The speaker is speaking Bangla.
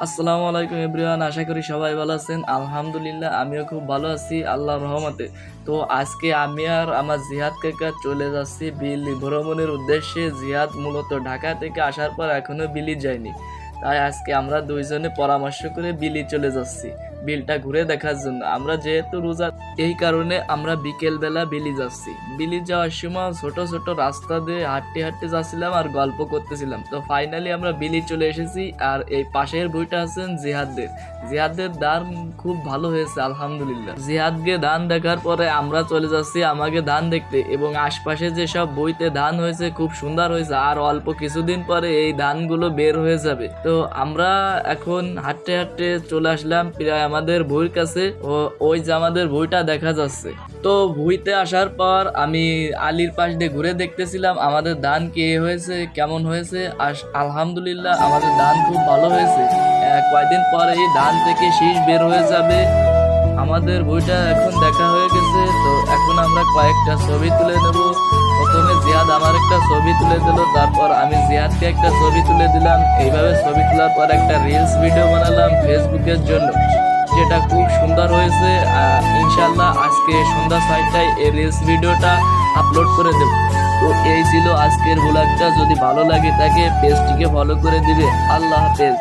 আসসালামু আলাইকুম এভরিওয়ান, আশা করি সবাই ভালো আছেন। আলহামদুলিল্লাহ আমিও খুব ভালো আছি আল্লাহর রহমতে। তো আজকে আমি আর আমার জিহাদ কাকা চলে যাচ্ছি বিলি ভ্রমণের উদ্দেশ্যে। জিহাদ মূলত ঢাকা থেকে আসার পর এখনো বিলি যায়নি, তাই আজকে আমরা দুইজনে পরামর্শ করে বিলি চলে যাচ্ছি বিলটা ঘুরে দেখার জন্য। আমরা যেহেতু রোজা, এই কারণে আমরা বিকেল বেলা বিলি যাচ্ছি। বিলি যাওয়ার সময় ছোট ছোট রাস্তা দিয়ে হাঁটতে হাঁটতে যাচ্ছিলাম আর গল্প করতেছিলাম। তো ফাইনালি আমরা বিলি চলে এসেছি। আর এই পাশের বইটা আছেন জিহাদের দান খুব ভালো হয়েছে আলহামদুলিল্লাহ। জিহাদকে ধান দেখার পরে আমরা চলে যাচ্ছি আমাকে ধান দেখতে, এবং আশপাশে যেসব বইতে ধান হয়েছে খুব সুন্দর হয়েছে। আর অল্প কিছুদিন পরে এই ধানগুলো বের হয়ে যাবে। তো আমরা এখন হাঁটতে হাঁটতে চলে আসলাম প্রায় আমাদের বইয়ের কাছে। ওই যে আমাদের বইটা দেখা যাচ্ছে। তো ভুইতে আসার পর আমি আলির পাশ দিয়ে ঘুরে দেখতেছিলাম আমাদের ধান কে হয়েছে, কেমন হয়েছে। আলহামদুলিল্লাহ আমাদের ধান খুব ভালো হয়েছে। কয়েকদিন পরে এই ধান থেকে শীষ বের হয়ে যাবে। আমাদের বইটা এখন দেখা হয়ে গেছে। তো এখন আমরা কয়েকটা ছবি তুলে নেব। প্রথমে জিহাদ আমার একটা ছবি তুলে দিল, তারপর আমি জিহাদকে একটা ছবি তুলে দিলাম। এইভাবে ছবি তোলার পর একটা রিলস ভিডিও বানালাম ফেসবুকের জন্য, যেটা খুব সুন্দর হয়েছে। ইনশাল্লাহ আজকে সন্ধ্যা 6টায় এই রিলস ভিডিওটা আপলোড করে দেব। তো এই ছিল আজকের ব্লগটা। যদি ভালো লাগে থাকে পেজটিকে ফলো করে দিবে। আল্লাহ হাফেজ।